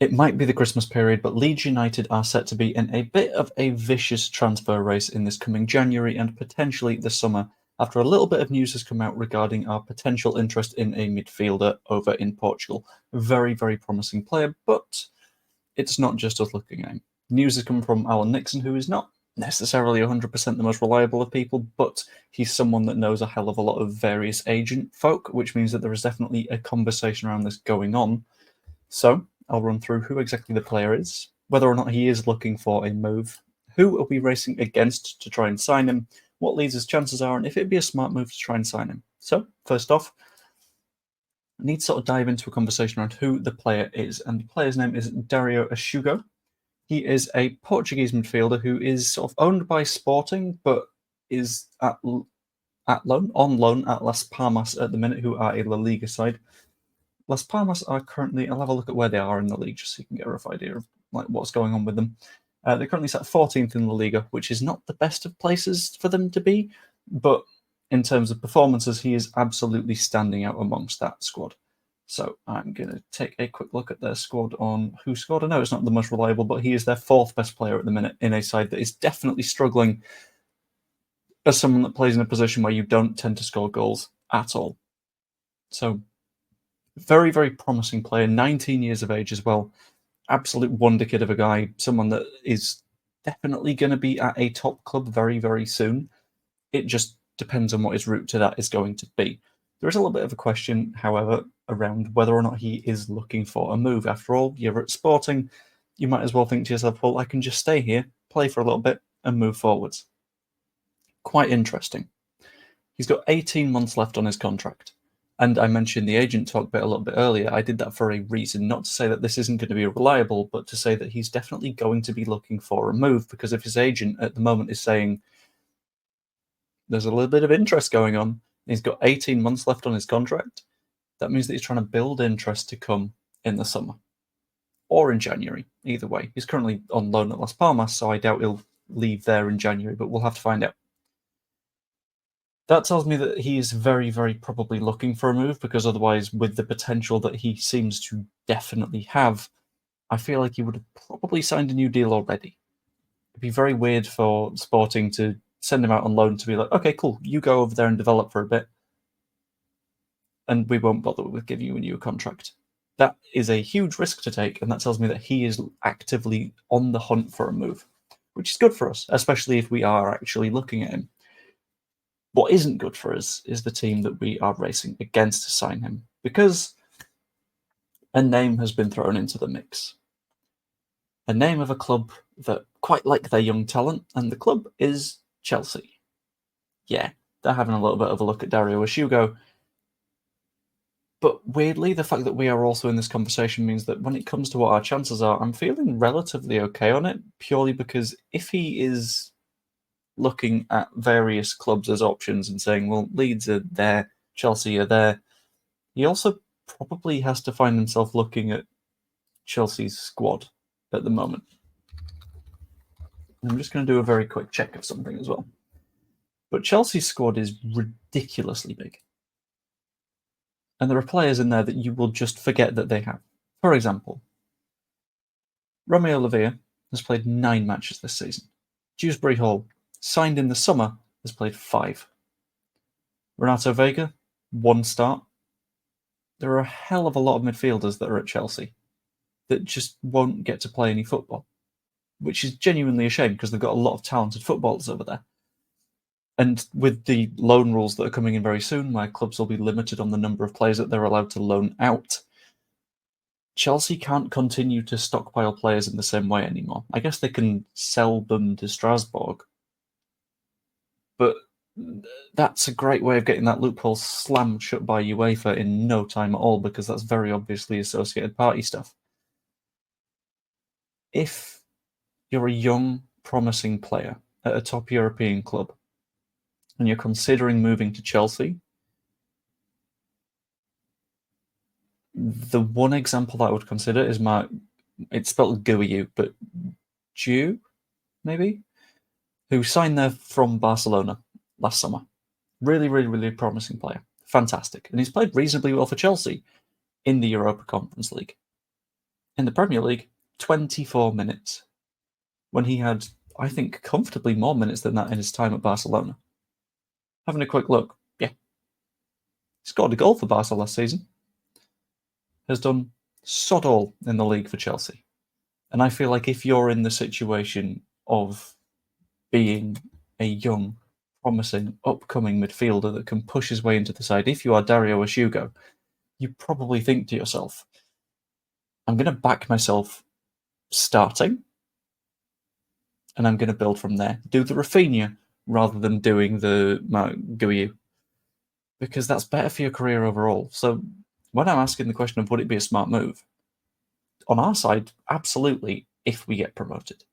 It might be the Christmas period, but Leeds United are set to be in a bit of a vicious transfer race in this coming January and potentially the summer, after a little bit of news has come out regarding our potential interest in a midfielder over in Portugal. A very, very promising player, but it's not just us looking at him. News has come from Alan Nixon, who is not necessarily 100% the most reliable of people, but he's someone that knows a hell of a lot of various agent folk, which means that there is definitely a conversation around this going on. So I'll run through who exactly the player is, whether or not he is looking for a move, who are we racing against to try and sign him, what Leeds' chances are, and if it'd be a smart move to try and sign him. So, first off, I need to sort of dive into a conversation around who the player is, and the player's name is Dario Essugo. He is a Portuguese midfielder who is sort of owned by Sporting, but is on loan at Las Palmas at the minute, who are a La Liga side. Las Palmas are currently, I'll have a look at where they are in the league just so you can get a rough idea of like what's going on with them. They're currently sat 14th in La Liga, which is not the best of places for them to be, but in terms of performances, he is absolutely standing out amongst that squad. So I'm going to take a quick look at their squad on who scored. I know it's not the most reliable, but he is their fourth best player at the minute in a side that is definitely struggling as someone that plays in a position where you don't tend to score goals at all. So very, very promising player, 19 years of age as well. Absolute wonderkid of a guy, someone that is definitely going to be at a top club very, very soon. It just depends on what his route to that is going to be. There is a little bit of a question, however, around whether or not he is looking for a move. After all, you're at Sporting, you might as well think to yourself, well, I can just stay here, play for a little bit, and move forwards. Quite interesting. He's got 18 months left on his contract. And I mentioned the agent talk bit a little bit earlier. I did that for a reason, not to say that this isn't going to be reliable, but to say that he's definitely going to be looking for a move, because if his agent at the moment is saying there's a little bit of interest going on, he's got 18 months left on his contract, that means that he's trying to build interest to come in the summer or in January. Either way, he's currently on loan at Las Palmas, so I doubt he'll leave there in January, but we'll have to find out. That tells me that he is very, very probably looking for a move, because otherwise, with the potential that he seems to definitely have, I feel like he would have probably signed a new deal already. It'd be very weird for Sporting to send him out on loan to be like, okay, cool, you go over there and develop for a bit, and we won't bother with giving you a new contract. That is a huge risk to take, and that tells me that he is actively on the hunt for a move, which is good for us, especially if we are actually looking at him. What isn't good for us is the team that we are racing against to sign him, because a name has been thrown into the mix. A name of a club that quite like their young talent, and the club is Chelsea. Yeah, they're having a little bit of a look at Dario Essugo. But weirdly, the fact that we are also in this conversation means that when it comes to what our chances are, I'm feeling relatively okay on it, purely because if he is looking at various clubs as options and saying, well, Leeds are there, Chelsea are there, he also probably has to find himself looking at Chelsea's squad at the moment. I'm just going to do a very quick check of something as well. But Chelsea's squad is ridiculously big. And there are players in there that you will just forget that they have. For example, Romeo Lavia has played 9 matches this season. Dewsbury Hall, signed in the summer, has played 5. Renato Vega, 1 start. There are a hell of a lot of midfielders that are at Chelsea that just won't get to play any football, which is genuinely a shame because they've got a lot of talented footballers over there. And with the loan rules that are coming in very soon, where clubs will be limited on the number of players that they're allowed to loan out, Chelsea can't continue to stockpile players in the same way anymore. I guess they can sell them to Strasbourg, but that's a great way of getting that loophole slammed shut by UEFA in no time at all, because that's very obviously associated party stuff. If you're a young, promising player at a top European club and you're considering moving to Chelsea, the one example that I would consider is it's spelled Guiu, but Jew, maybe, who signed there from Barcelona last summer. Really, really, really promising player. Fantastic. And he's played reasonably well for Chelsea in the Europa Conference League. in the Premier League, 24 minutes, when he had, I think, comfortably more minutes than that in his time at Barcelona. Having a quick look, yeah. Scored a goal for Barca last season. Has done sod all in the league for Chelsea. And I feel like if you're in the situation of being a young, promising, upcoming midfielder that can push his way into the side, if you are Dario Essugo, you probably think to yourself, I'm going to back myself starting, and I'm going to build from there. Do the Rafinha rather than doing the Guiu, because that's better for your career overall. So when I'm asking the question of would it be a smart move, on our side, absolutely, if we get promoted.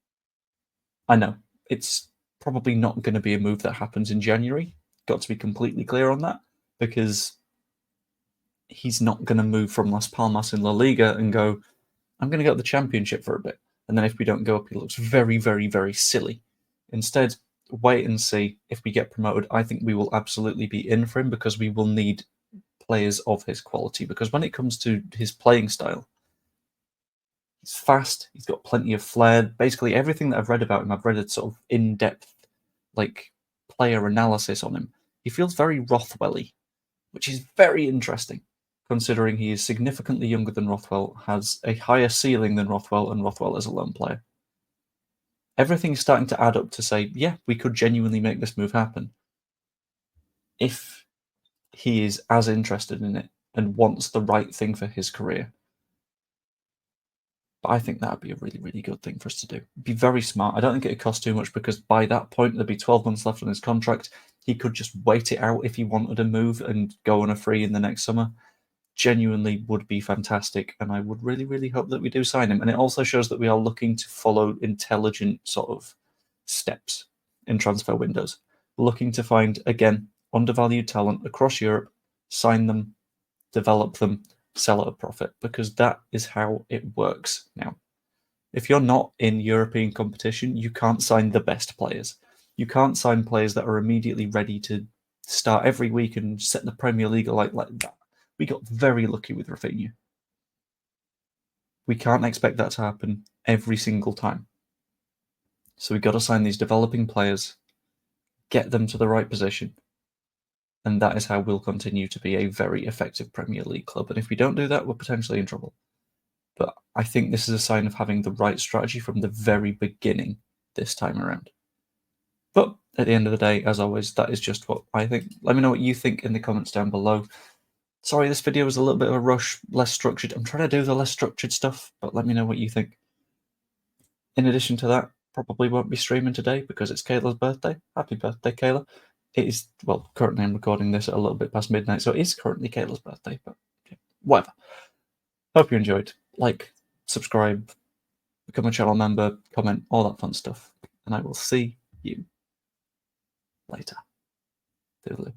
I know, it's probably not going to be a move that happens in January. Got to be completely clear on that, because he's not going to move from Las Palmas in La Liga and go, I'm going to go to the Championship for a bit. And then if we don't go up, he looks very, very, very silly. Instead, wait and see. If we get promoted, I think we will absolutely be in for him, because we will need players of his quality. Because when it comes to his playing style, he's fast, he's got plenty of flair. Basically, everything that I've read about him, I've read a sort of in-depth, like, player analysis on him. He feels very Rothwell-y, which is very interesting, considering he is significantly younger than Rothwell, has a higher ceiling than Rothwell, and Rothwell is a lone player. Everything's starting to add up to say, yeah, we could genuinely make this move happen. If he is as interested in it and wants the right thing for his career. But I think that would be a really, really good thing for us to do. It'd be very smart. I don't think it'd cost too much, because by that point, there'd be 12 months left on his contract. He could just wait it out if he wanted to move and go on a free in the next summer. Genuinely would be fantastic, and I would really, really hope that we do sign him. And it also shows that we are looking to follow intelligent sort of steps in transfer windows. Looking to find, again, undervalued talent across Europe, sign them, develop them, sell at a profit, because that is how it works now. If you're not in European competition, you can't sign the best players. You can't sign players that are immediately ready to start every week and set the Premier League like that. We got very lucky with Rafinha. We can't expect that to happen every single time. So we've got to sign these developing players, get them to the right position, and that is how we'll continue to be a very effective Premier League club. And if we don't do that, we're potentially in trouble. But I think this is a sign of having the right strategy from the very beginning this time around. But at the end of the day, as always, that is just what I think. Let me know what you think in the comments down below. Sorry, this video was a little bit of a rush, less structured. I'm trying to do the less structured stuff, but let me know what you think. In addition to that, probably won't be streaming today because it's Kayla's birthday. Happy birthday, Kayla. It is, well, currently I'm recording this at a little bit past midnight, so it is currently Kayla's birthday, but okay, whatever. Hope you enjoyed. Like, subscribe, become a channel member, comment, all that fun stuff. And I will see you later. Toodaloo.